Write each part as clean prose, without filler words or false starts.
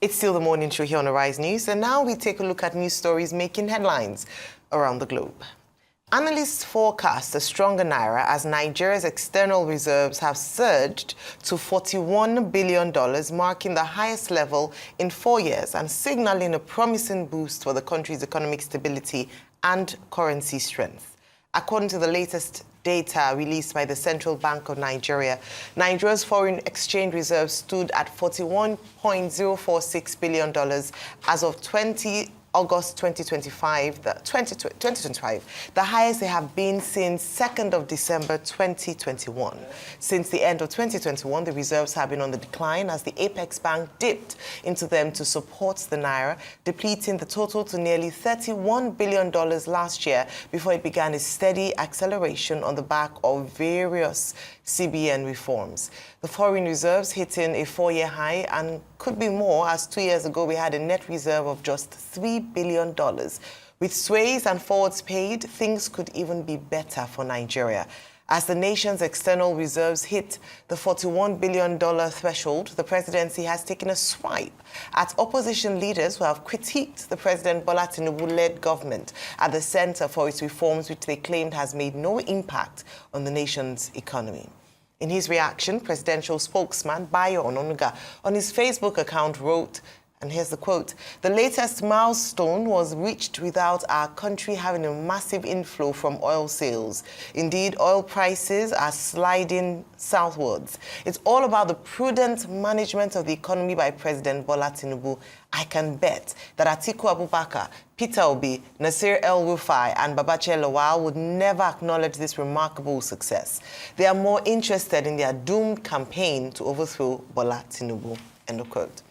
It's still the morning show here on Arise News, and now we take a look at news stories making headlines around the globe. Analysts forecast a stronger naira as Nigeria's external reserves have surged to $41 billion, marking the highest level in 4 years and signaling a promising boost for the country's economic stability and currency strength. According to the latest data released by the Central Bank of Nigeria, Nigeria's foreign exchange reserves stood at $41.046 billion as of August 2025, the highest they have been since 2nd of December 2021. Since the end of 2021, the reserves have been on the decline as the Apex Bank dipped into them to support the naira, depleting the total to nearly $31 billion last year before it began a steady acceleration on the back of various CBN reforms. The foreign reserves hitting a 4-year high and could be more, as 2 years ago we had a net reserve of just $3 billion. With sways and forwards paid, things could even be better for Nigeria. As the nation's external reserves hit the $41 billion threshold, the presidency has taken a swipe at opposition leaders who have critiqued the President Bola Tinubu-led government at the center for its reforms, which they claimed has made no impact on the nation's economy. In his reaction, presidential spokesman Bayo Ononuga on his Facebook account wrote, and here's the quote, "The latest milestone was reached without our country having a massive inflow from oil sales. Indeed, oil prices are sliding southwards. It's all about the prudent management of the economy by President Bola Tinubu. I can bet that Atiku Abubakar, Peter Obi, Nasir El-Rufai, and Babachir Lawal would never acknowledge this remarkable success. They are more interested in their doomed campaign to overthrow Bola Tinubu." End of quote.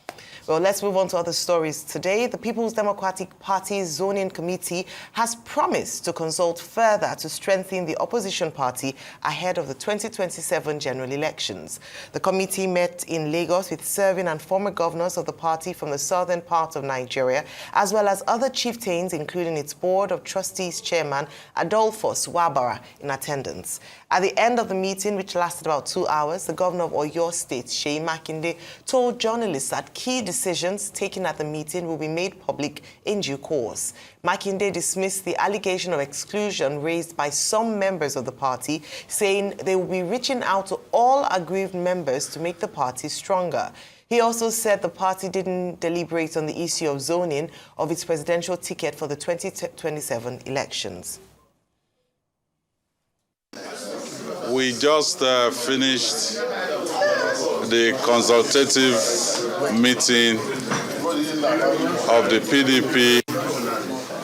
Well, let's move on to other stories today. The People's Democratic Party's zoning committee has promised to consult further to strengthen the opposition party ahead of the 2027 general elections. The committee met in Lagos with serving and former governors of the party from the southern part of Nigeria, as well as other chieftains, including its Board of Trustees chairman, Adolphus Wabara, in attendance. At the end of the meeting, which lasted about 2 hours, the governor of Oyo State, Seyi Makinde, told journalists that key decisions taken at the meeting will be made public in due course. Makinde dismissed the allegation of exclusion raised by some members of the party, saying they will be reaching out to all aggrieved members to make the party stronger. He also said the party didn't deliberate on the issue of zoning of its presidential ticket for the 2027 elections. We just finished the consultative meeting of the PDP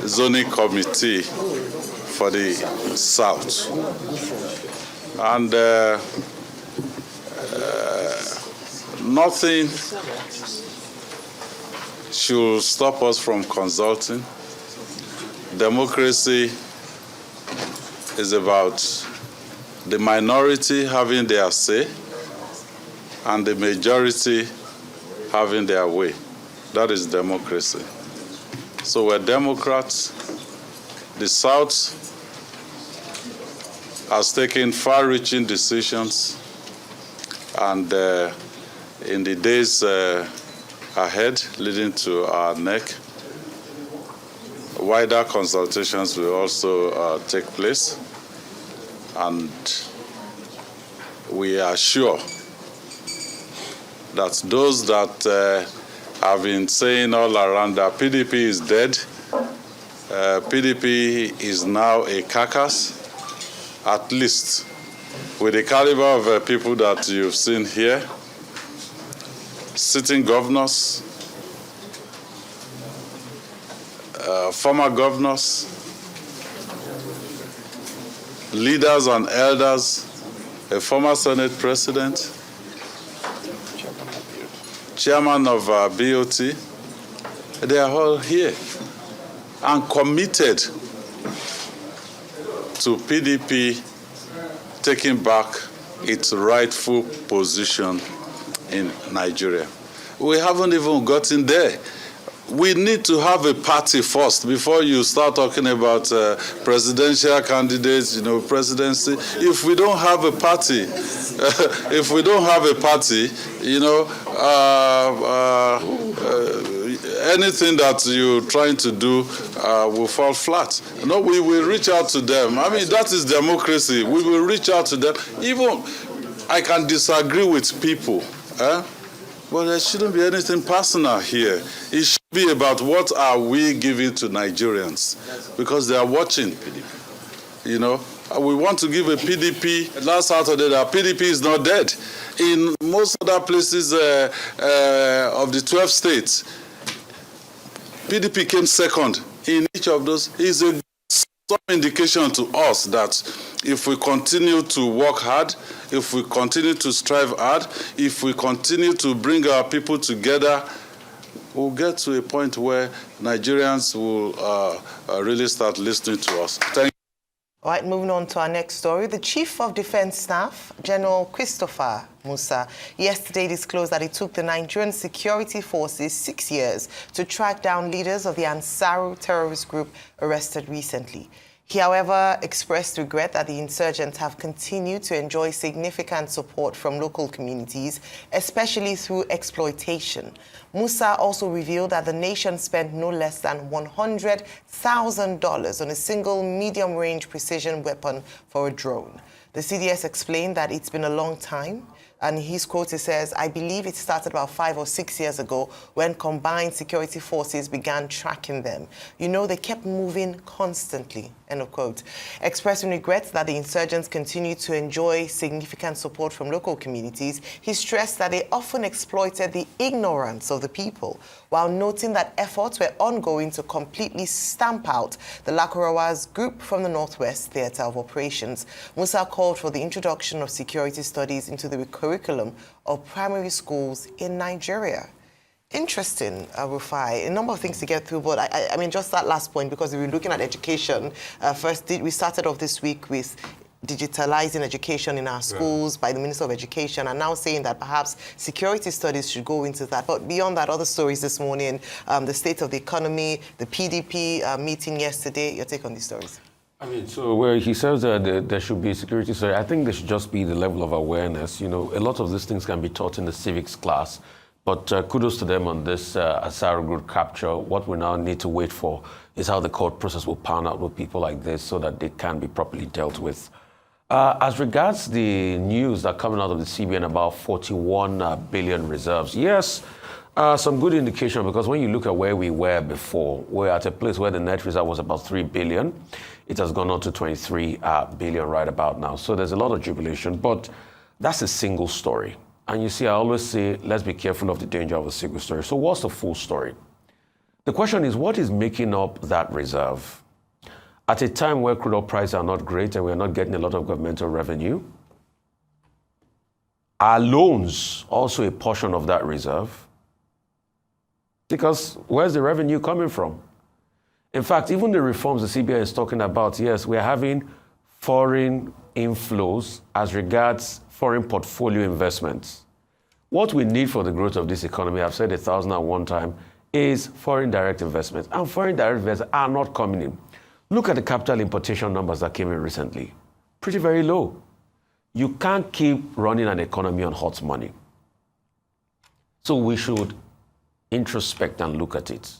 zoning committee for the South. And nothing should stop us from consulting. Democracy is about the minority having their say and the majority having their way. That is democracy. So we're Democrats. The South has taken far-reaching decisions, and in the days ahead, leading to our neck, wider consultations will also take place. And we are sure that those that have been saying all around that PDP is dead, PDP is now a carcass, at least with the caliber of people that you've seen here, sitting governors, former governors, leaders and elders, a former Senate president, chairman of BOT, they are all here and committed to PDP taking back its rightful position in Nigeria. We haven't even gotten there. We need to have a party first before you start talking about presidential candidates, presidency. If we don't have a party, anything that you're trying to do will fall flat. No, we will reach out to them. I mean, that is democracy. We will reach out to them. Even I can disagree with people, but there shouldn't be anything personal here. It should be about what are we giving to Nigerians, because they are watching. You know, we want to give a PDP. Last Saturday, that PDP is not dead. In most other places of the 12 states, PDP came second in each of those. It's a some indication to us that if we continue to work hard, if we continue to strive hard, if we continue to bring our people together, we'll get to a point where Nigerians will really start listening to us. Thank you. All right, moving on to our next story. The Chief of Defense Staff, General Christopher Musa, yesterday disclosed that it took the Nigerian security forces 6 years to track down leaders of the Ansaru terrorist group arrested recently. He, however, expressed regret that the insurgents have continued to enjoy significant support from local communities, especially through exploitation. Musa also revealed that the nation spent no less than $100,000 on a single medium-range precision weapon for a drone. The CDS explained that it's been a long time, and his quote, he says, "I believe it started about 5 or 6 years ago when combined security forces began tracking them. You know, they kept moving constantly," end of quote. Expressing regrets that the insurgents continue to enjoy significant support from local communities, he stressed that they often exploited the ignorance of the people, while noting that efforts were ongoing to completely stamp out the Lakurawa's group from the Northwest Theatre of Operations. Musa called for the introduction of security studies into the curriculum of primary schools in Nigeria. Interesting, Rufai. A number of things to get through, but I mean, just that last point, because we were looking at education. We started off this week with digitalizing education in our schools by the Minister of Education, and now saying that perhaps security studies should go into that. But beyond that, other stories this morning, the state of the economy, the PDP meeting yesterday. Your take on these stories? I mean, so where he says that there should be security study, I think there should just be the level of awareness. You know, a lot of these things can be taught in the civics class, but kudos to them on this Ansaru group capture. What we now need to wait for is how the court process will pan out with people like this so that they can be properly dealt with. As regards the news that coming out of the CBN about 41 billion reserves, yes, some good indication, because when you look at where we were before, we're at a place where the net reserve was about 3 billion. It has gone on to 23 billion right about now. So there's a lot of jubilation, but that's a single story. And you see, I always say, let's be careful of the danger of a single story. So what's the full story? The question is, what is making up that reserve? At a time where crude oil prices are not great and we're not getting a lot of governmental revenue, are loans also a portion of that reserve? Because where's the revenue coming from? In fact, even the reforms the CBN is talking about, yes, we're having foreign inflows as regards foreign portfolio investments. What we need for the growth of this economy, I've said 1,001 times, is foreign direct investments. And foreign direct investments are not coming in. Look at the capital importation numbers that came in recently. Pretty very low. You can't keep running an economy on hot money. So we should introspect and look at it.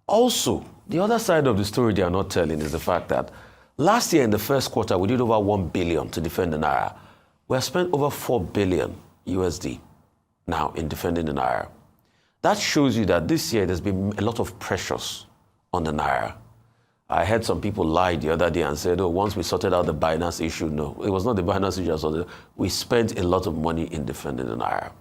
Also, the other side of the story they are not telling is the fact that last year in the first quarter, we did over 1 billion to defend the Naira. We have spent over 4 billion USD now in defending the Naira. That shows you that this year there's been a lot of pressures on the Naira. I heard some people lie the other day and said, oh, once we sorted out the Binance issue, no, it was not the Binance issue. We spent a lot of money in defending the Naira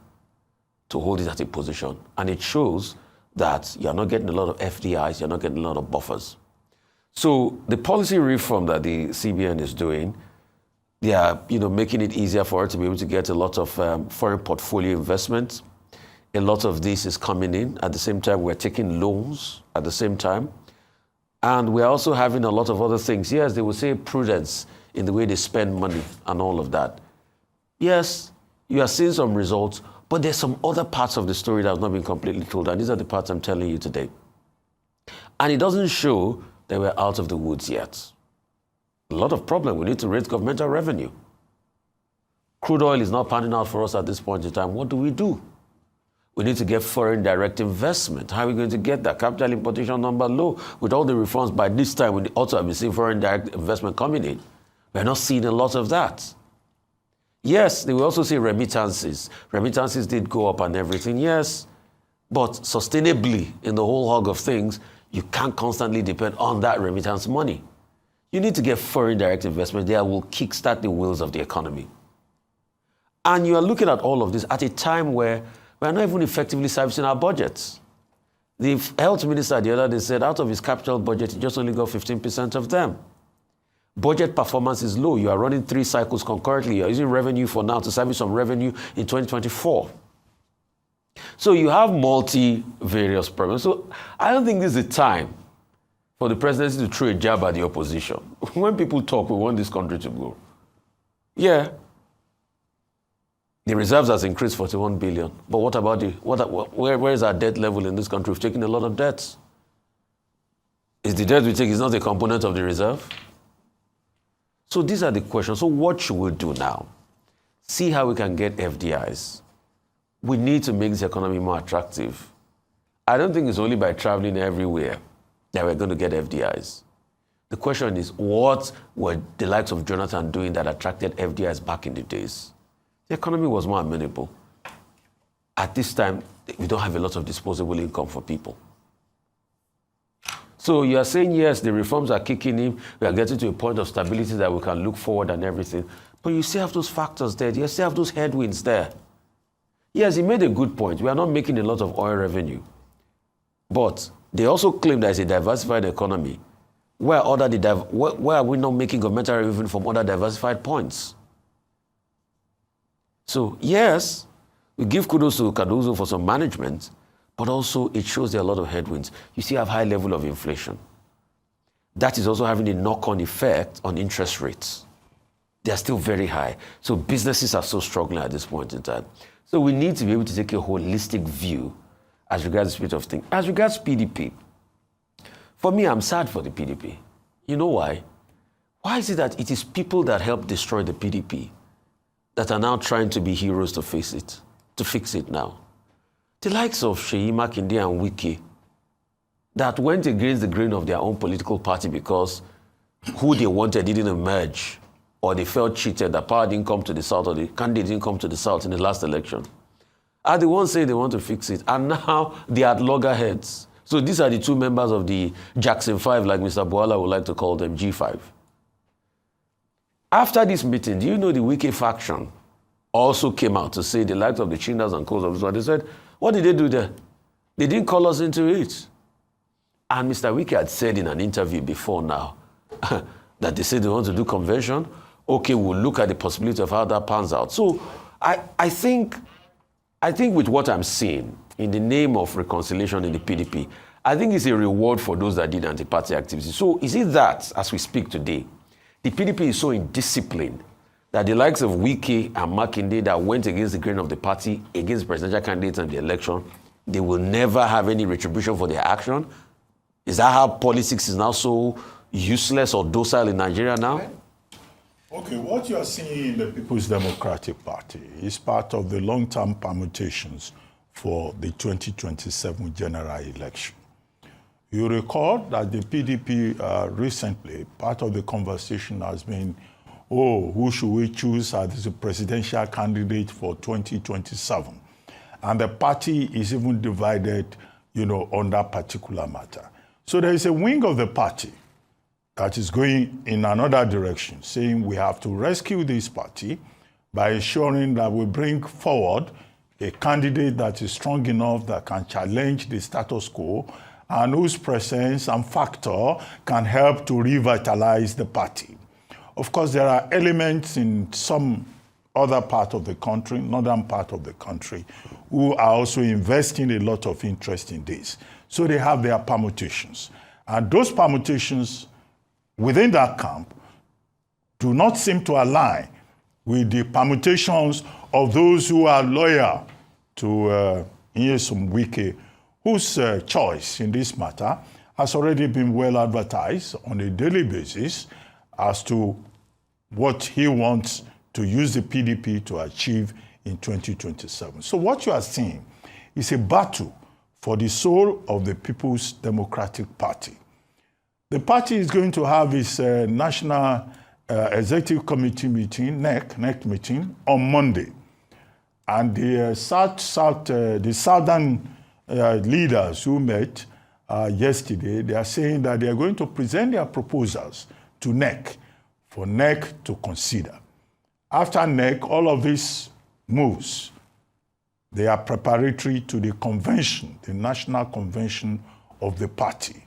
to hold it at a position. And it shows that you're not getting a lot of FDIs, you're not getting a lot of buffers. So the policy reform that the CBN is doing, they are making it easier for it to be able to get a lot of foreign portfolio investments. A lot of this is coming in. At the same time, we're taking loans at the same time. And we're also having a lot of other things. Yes, they will say prudence in the way they spend money and all of that. Yes, you are seeing some results, but there's some other parts of the story that have not been completely told, and these are the parts I'm telling you today. And it doesn't show that we're out of the woods yet. A lot of problem. We need to raise governmental revenue. Crude oil is not panning out for us at this point in time. What do? We need to get foreign direct investment. How are we going to get that? Capital importation number low. With all the reforms, by this time, we also have been seeing foreign direct investment coming in. We're not seeing a lot of that. Yes, they will also see remittances. Remittances did go up and everything, yes. But sustainably, in the whole hog of things, you can't constantly depend on that remittance money. You need to get foreign direct investment that will kickstart the wheels of the economy. And you are looking at all of this at a time where we are not even effectively servicing our budgets. The health minister the other day said out of his capital budget, he just only got 15% of them. Budget performance is low. You are running 3 cycles concurrently. You are using revenue for now to service some revenue in 2024. So you have multi-various problems. So I don't think this is the time for the presidency to throw a jab at the opposition. When people talk, we want this country to grow. Yeah. The reserves has increased 41 billion. But what about where is our debt level in this country? We've taken a lot of debts. Is the debt we take is not a component of the reserve? So these are the questions. So what should we do now? See how we can get FDIs. We need to make this economy more attractive. I don't think it's only by traveling everywhere that we're going to get FDIs. The question is, what were the likes of Jonathan doing that attracted FDIs back in the days? The economy was more amenable. At this time, we don't have a lot of disposable income for people. So you are saying, yes, the reforms are kicking in. We are getting to a point of stability that we can look forward and everything. But you still have those factors there. You still have those headwinds there. Yes, he made a good point. We are not making a lot of oil revenue. But they also claim that it's a diversified economy. Where are we not making governmental revenue from other diversified points? So, yes, we give kudos to Cardozo for some management, but also it shows there are a lot of headwinds. You see, have high level of inflation. That is also having a knock-on effect on interest rates. They are still very high. So businesses are so struggling at this point in time. So we need to be able to take a holistic view as regards the spirit of things. As regards PDP, for me, I'm sad for the PDP. You know why? Why is it that it is people that helped destroy the PDP that are now trying to be heroes to fix it now? The likes of Seyi Makinde and Wike that went against the grain of their own political party because who they wanted didn't emerge, or they felt cheated, that power didn't come to the South, or the candidate didn't come to the South in the last election, are the ones saying they want to fix it. And now they are at loggerheads. So these are the 2 members of the Jackson 5, like Mr. Boala would like to call them, G5. After this meeting, do you know the Wike faction also came out to say the likes of the Chindas and Coles of this one? They said, what did they do there? They didn't call us into it. And Mr. Wike had said in an interview before now that they said they want to do convention. Okay, we'll look at the possibility of how that pans out. So I think with what I'm seeing in the name of reconciliation in the PDP, I think it's a reward for those that did anti-party activity. So is it that, as we speak today, the PDP is so indisciplined that the likes of Wike and Makinde that went against the grain of the party, against presidential candidates in the election, they will never have any retribution for their action? Is that how politics is now so useless or docile in Nigeria now? Okay, what you are seeing in the People's Democratic Party is part of the long-term permutations for the 2027 general election. You recall that the PDP recently, part of the conversation has been, who should we choose as the presidential candidate for 2027? And the party is even divided, on that particular matter. So there is a wing of the party that is going in another direction, saying we have to rescue this party by ensuring that we bring forward a candidate that is strong enough that can challenge the status quo and whose presence and factor can help to revitalize the party. Of course, there are elements in some other part of the country, northern part of the country, who are also investing a lot of interest in this. So they have their permutations. And those permutations within that camp do not seem to align with the permutations of those who are loyal to Nyesom Wike, whose choice in this matter has already been well advertised on a daily basis as to what he wants to use the PDP to achieve in 2027. So what you are seeing is a battle for the soul of the People's Democratic Party. The party is going to have its National Executive Committee meeting, NEC meeting, on Monday. And the southern leaders who met yesterday, they are saying that they are going to present their proposals to NEC for NEC to consider. After NEC, all of these moves, they are preparatory to the convention, the national convention of the party.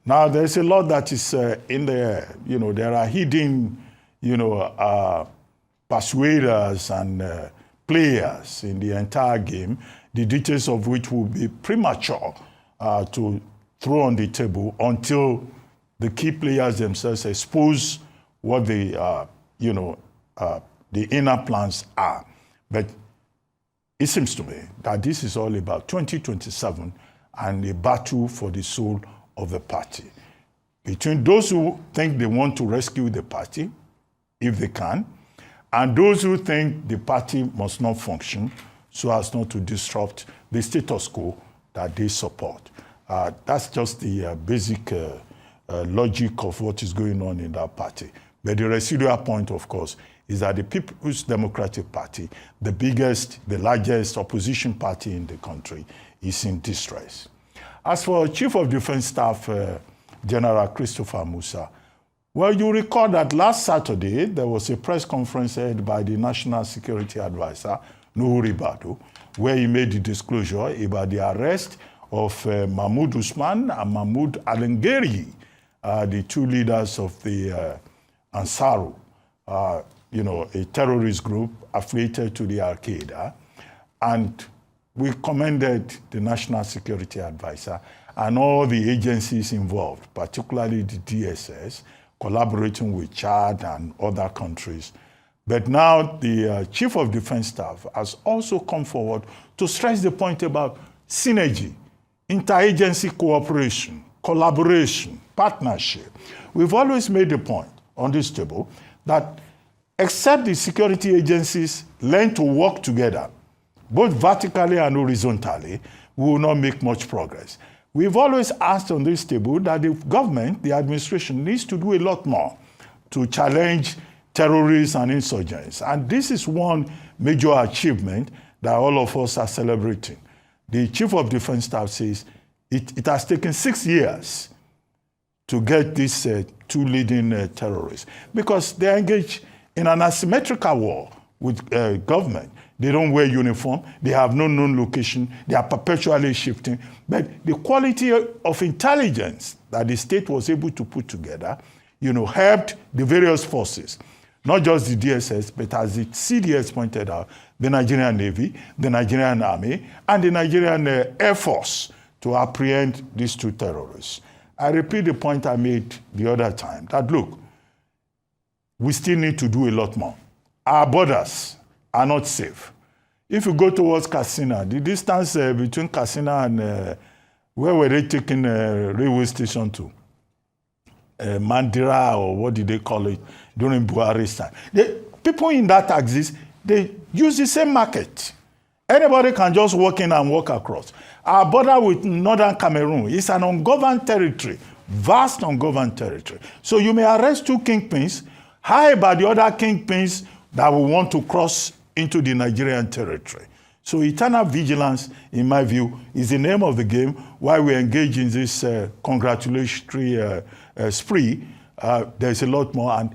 Now, there's a lot that is in there. You know, there are hidden, persuaders and players in the entire game, the details of which will be premature to throw on the table until the key players themselves expose what the inner plans are. But it seems to me that this is all about 2027 and a battle for the soul of the party. Between those who think they want to rescue the party, if they can, and those who think the party must not function so as not to disrupt the status quo that they support. That's just the basic logic of what is going on in that party. But the residual point, of course, is that the People's Democratic Party, the biggest, the largest opposition party in the country, is in distress. As for Chief of Defense Staff, General Christopher Musa, well, you recall that last Saturday, there was a press conference held by the National Security Advisor, Nuhu Ribadu, where he made the disclosure about the arrest of Mahmoud Usman and Mahmoud Alengeri, the two leaders of the Ansaru, a terrorist group affiliated to the Al-Qaeda. And we commended the National Security Advisor and all the agencies involved, particularly the DSS, collaborating with Chad and other countries. But now the Chief of Defense Staff has also come forward to stress the point about synergy, interagency cooperation, collaboration, partnership. We've always made the point on this table that except the security agencies learn to work together, both vertically and horizontally, we will not make much progress. We've always asked on this table that the government, the administration, needs to do a lot more to challenge terrorists and insurgents. And this is one major achievement that all of us are celebrating. The Chief of Defense Staff says it has taken 6 years to get these two leading terrorists because they are engaged in an asymmetrical war with government. They don't wear uniform. They have no known location. They are perpetually shifting. But the quality of intelligence that the state was able to put together, helped the various forces, not just the DSS, but as the CDS pointed out, the Nigerian Navy, the Nigerian Army, and the Nigerian Air Force to apprehend these two terrorists. I repeat the point I made the other time, that look, we still need to do a lot more. Our borders are not safe. If you go towards Katsina, the distance between Katsina and where were they taking railway station to? Mandira, or what did they call it during Buhari's time? People in that axis, they use the same market. Anybody can just walk in and walk across. Our border with northern Cameroon is an ungoverned territory, vast ungoverned territory. So you may arrest two kingpins. How about the other kingpins that will want to cross into the Nigerian territory? So eternal vigilance, in my view, is the name of the game while we engage in this congratulatory spree. There's a lot more. And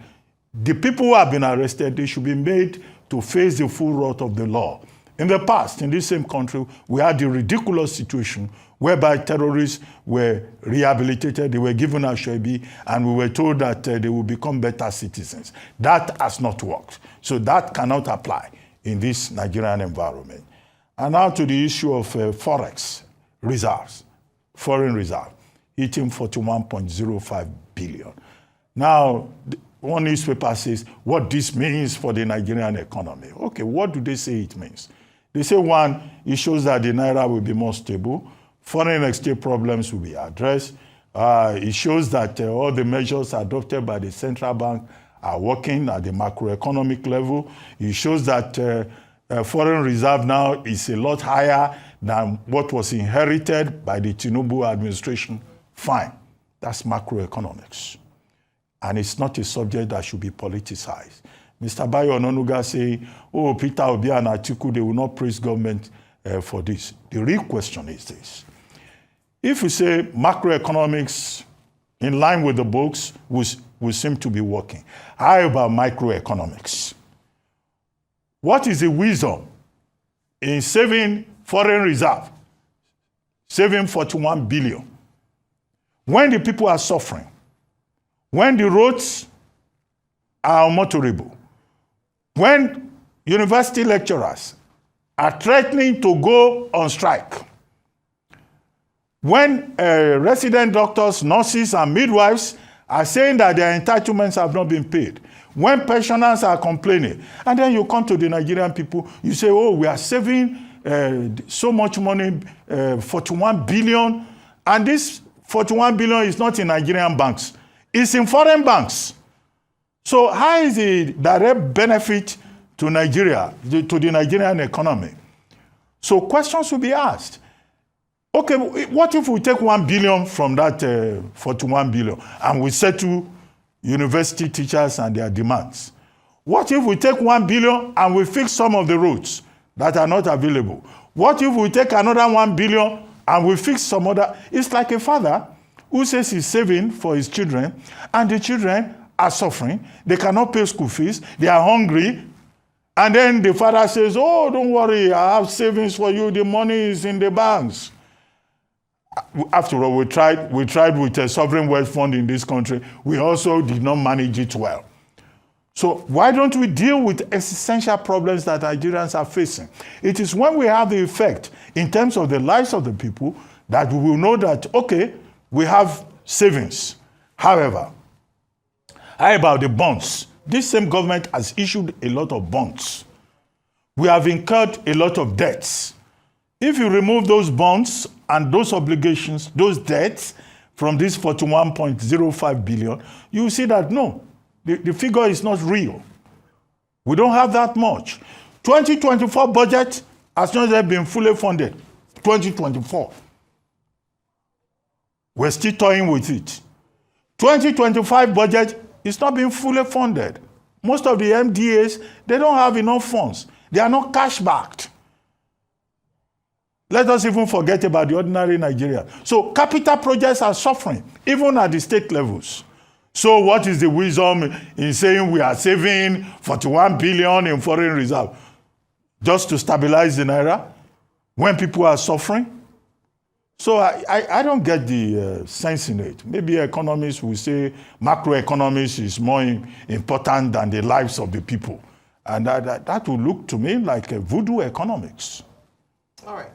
the people who have been arrested, they should be made to face the full wrath of the law. In the past, in this same country, we had the ridiculous situation whereby terrorists were rehabilitated, they were given Ashwebi, and we were told that they will become better citizens. That has not worked. So that cannot apply in this Nigerian environment. And now to the issue of forex reserves, foreign reserve, hitting 41.05 billion. Now, one newspaper says what this means for the Nigerian economy. Okay, what do they say it means? They say, one, it shows that the Naira will be more stable. Foreign exchange problems will be addressed. It shows that all the measures adopted by the central bank are working at the macroeconomic level. It shows that foreign reserve now is a lot higher than what was inherited by the Tinubu administration, fine. That's macroeconomics. And it's not a subject that should be politicized. Mr. Bayo Ononuga say, oh, Peter Obi and Atiku, they will not praise government for this. The real question is this. If we say macroeconomics in line with the books will seem to be working, how about microeconomics? What is the wisdom in saving foreign reserve, saving 41 billion, when the people are suffering, when the roads are unmotorable, when university lecturers are threatening to go on strike, when resident doctors, nurses, and midwives are saying that their entitlements have not been paid, when pensioners are complaining, and then you come to the Nigerian people, you say, oh, we are saving so much money, 41 billion, and this 41 billion is not in Nigerian banks, it's in foreign banks. So how is the direct benefit to Nigeria, to the Nigerian economy? So questions will be asked. Okay, what if we take 1 billion from that 41 billion and we settle university teachers and their demands? What if we take 1 billion and we fix some of the roads that are not available? What if we take another 1 billion and we fix some other? It's like a father who says he's saving for his children, and the children are suffering. They cannot pay school fees. They are hungry. And then the father says, oh, don't worry, I have savings for you. The money is in the banks. After all, we tried with a sovereign wealth fund in this country. We also did not manage it well. So why don't we deal with essential problems that Nigerians are facing? It is when we have the effect in terms of the lives of the people that we will know that, okay, we have savings. However, how about the bonds? This same government has issued a lot of bonds. We have incurred a lot of debts. If you remove those bonds and those obligations, those debts from this 41.05 billion, you will see that no, the figure is not real. We don't have that much. 2024 budget has not yet been fully funded. 2024. We're still toying with it. 2025 budget is not being fully funded. Most of the MDAs, they don't have enough funds. They are not cash backed. Let us even forget about the ordinary Nigeria. So capital projects are suffering, even at the state levels. So what is the wisdom in saying we are saving 41 billion in foreign reserve just to stabilize the Naira when people are suffering? So I don't get the sense in it. Maybe economists will say macroeconomics is more important than the lives of the people. And that will look to me like a voodoo economics. All right.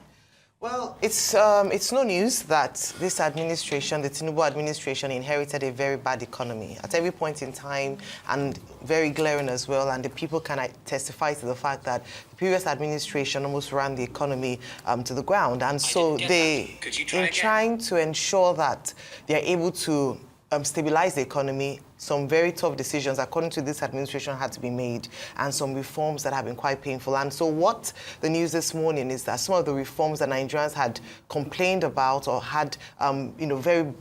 Well, it's no news that this administration, the Tinubu administration, inherited a very bad economy at every point in time, and very glaring as well. And the people can testify to the fact that the previous administration almost ran the economy to the ground. And so they, in trying to ensure that they are able to stabilize the economy, some very tough decisions, according to this administration, had to be made, and some reforms that have been quite painful. And so what the news this morning is that some of the reforms that Nigerians had complained about or had, very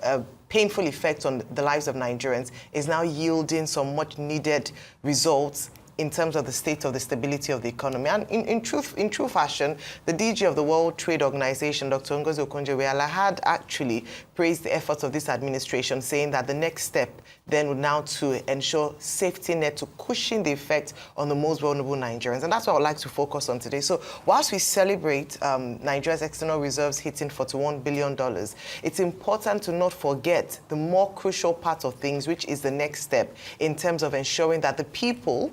painful effects on the lives of Nigerians is now yielding some much needed results in terms of the state of the stability of the economy. And in true fashion, the DG of the World Trade Organization, Dr. Ngozi Okonjo-Iweala, had actually praised the efforts of this administration, saying that the next step then would now to ensure safety net to cushion the effect on the most vulnerable Nigerians. And that's what I would like to focus on today. So whilst we celebrate Nigeria's external reserves hitting $41 billion, it's important to not forget the more crucial part of things, which is the next step in terms of ensuring that the people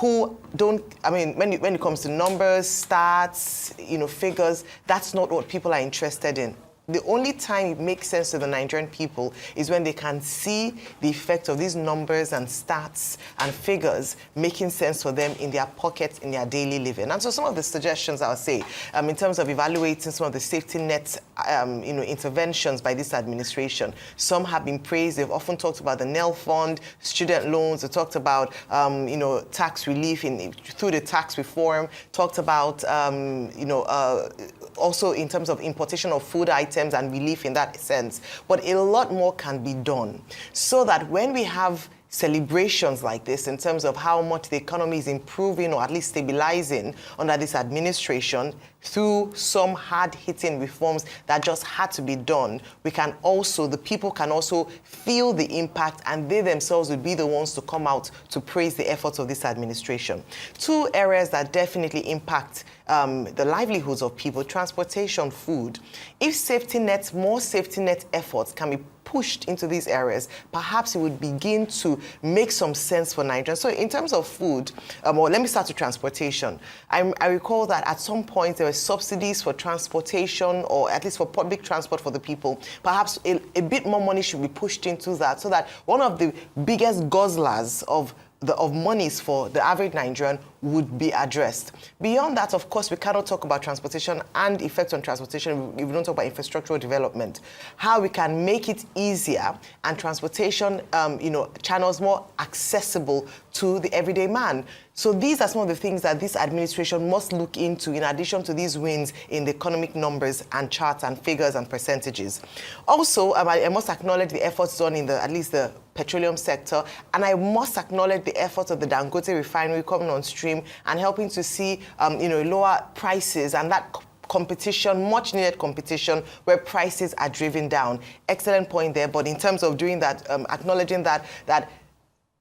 who don't, when it comes to numbers, stats, figures, that's not what people are interested in. the only time it makes sense to the Nigerian people is when they can see the effect of these numbers and stats and figures making sense for them in their pockets, in their daily living. And so some of the suggestions I would say, in terms of evaluating some of the safety net, interventions by this administration, some have been praised. They've often talked about the NEL fund, student loans. They talked about, tax relief through the tax reform. Talked about, also in terms of importation of food items and relief in that sense. But a lot more can be done so that when we have celebrations like this in terms of how much the economy is improving or at least stabilizing under this administration through some hard-hitting reforms that just had to be done, the people can also feel the impact, and they themselves would be the ones to come out to praise the efforts of this administration. Two areas that definitely impact the livelihoods of people: transportation, food. If more safety net efforts can be pushed into these areas, perhaps it would begin to make some sense for Nigerians. So in terms of food, or let me start with transportation. I recall that at some point there were subsidies for transportation, or at least for public transport for the people. Perhaps a bit more money should be pushed into that, so that one of the biggest guzzlers of monies for the average Nigerian would be addressed. Beyond that, of course, we cannot talk about transportation and effects on transportation if we don't talk about infrastructural development. How we can make it easier and transportation, channels more accessible to the everyday man. So these are some of the things that this administration must look into, in addition to these wins in the economic numbers and charts and figures and percentages. Also, I must acknowledge the efforts done in at least the petroleum sector, and I must acknowledge the efforts of the Dangote refinery coming on stream and helping to see, lower prices and that competition, much needed competition, where prices are driven down. Excellent point there. But in terms of doing that, acknowledging that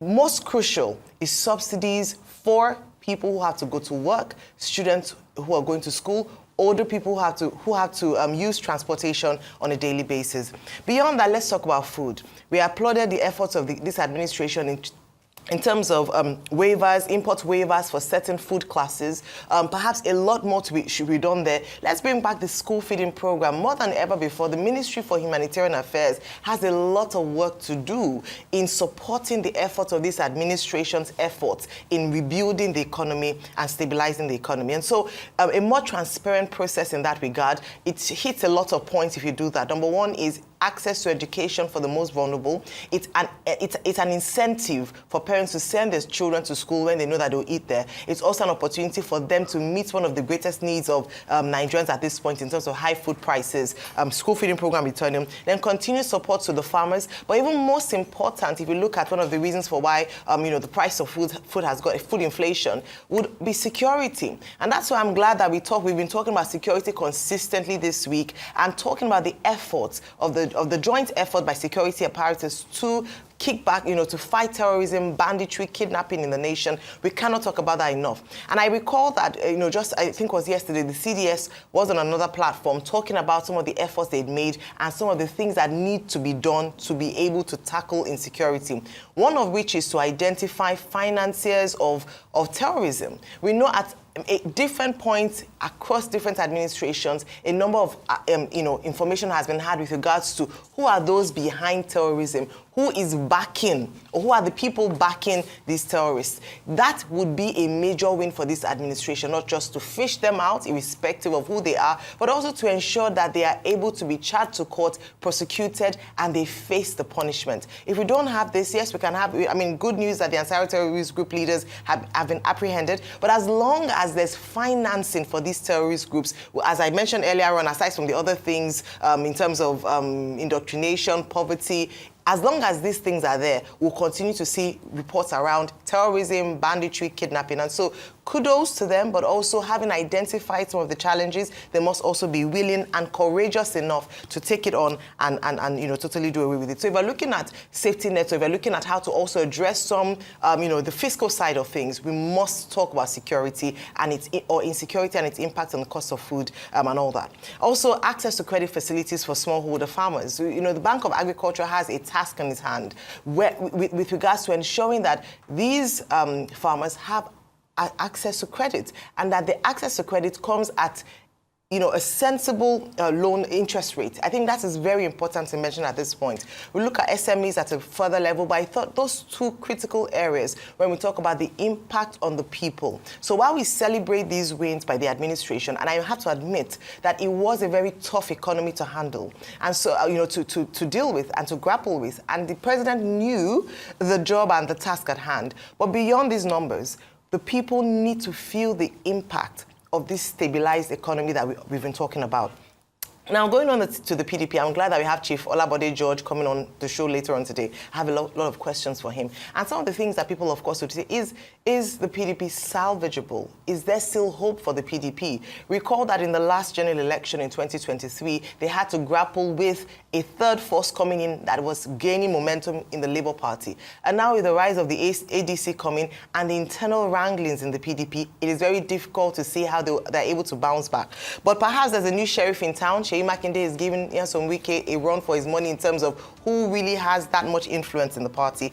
most crucial is subsidies for people who have to go to work, students who are going to school, older people who have to use transportation on a daily basis. Beyond that, let's talk about food. We applauded the efforts of this administration in terms of waivers, import waivers for certain food classes. Perhaps a lot more should be done there. Let's bring back the school feeding program. More than ever before, the Ministry for Humanitarian Affairs has a lot of work to do in supporting the efforts of this administration's efforts in rebuilding the economy and stabilizing the economy. And so a more transparent process in that regard, it hits a lot of points if you do that. Number one is access to education for the most vulnerable. It's an incentive for parents to send their children to school when they know that they'll eat there. It's also an opportunity for them to meet one of the greatest needs of Nigerians at this point in terms of high food prices, school feeding program returning, then continued support to the farmers. But even most important, if you look at one of the reasons for why the price of food has got food inflation, would be security. And that's why I'm glad that we've been talking about security consistently this week, and talking about the efforts of the joint effort by security apparatus to kick back, to fight terrorism, banditry, kidnapping in the nation. We cannot talk about that enough. And I recall that, I think it was yesterday, the CDS was on another platform talking about some of the efforts they'd made and some of the things that need to be done to be able to tackle insecurity. One of which is to identify financiers of terrorism. We know at different points across different administrations, a number of information has been had with regards to who are those behind terrorism, who is backing, or who are the people backing these terrorists. That would be a major win for this administration, not just to fish them out, irrespective of who they are, but also to ensure that they are able to be charged to court, prosecuted, and they face the punishment. If we don't have this, yes, we can have, good news that the Ansari terrorist group leaders have been apprehended, but as long as there's financing for these terrorist groups, as I mentioned earlier on, aside from the other things in terms of indoctrination, poverty, as long as these things are there, we'll continue to see reports around terrorism, banditry, kidnapping. And so kudos to them, but also having identified some of the challenges, they must also be willing and courageous enough to take it on and totally do away with it. So if we're looking at safety nets, or if we're looking at how to also address some, the fiscal side of things, we must talk about security and insecurity and its impact on the cost of food and all that. Also, access to credit facilities for smallholder farmers. The Bank of Agriculture has a task in its hand with regards to ensuring that these farmers have access to credit, and that the access to credit comes at a sensible loan interest rate. I think that is very important to mention at this point. We look at SMEs at a further level, but I thought those two critical areas when we talk about the impact on the people. So while we celebrate these wins by the administration, and I have to admit that it was a very tough economy to handle, and so to deal with and to grapple with, and the president knew the job and the task at hand. But beyond these numbers, the people need to feel the impact of this stabilized economy that we've been talking about. Now, going on to the PDP, I'm glad that we have Chief Olabode George coming on the show later on today. I have a lot of questions for him. And some of the things that people, of course, would say is the PDP salvageable? Is there still hope for the PDP? Recall that in the last general election in 2023, they had to grapple with a third force coming in that was gaining momentum in the Labour Party. And now with the rise of the ADC coming and the internal wranglings in the PDP, it is very difficult to see how they're able to bounce back. But perhaps there's a new sheriff in town. Seyi Makinde is giving Nyesom Wike a run for his money in terms of who really has that much influence in the party.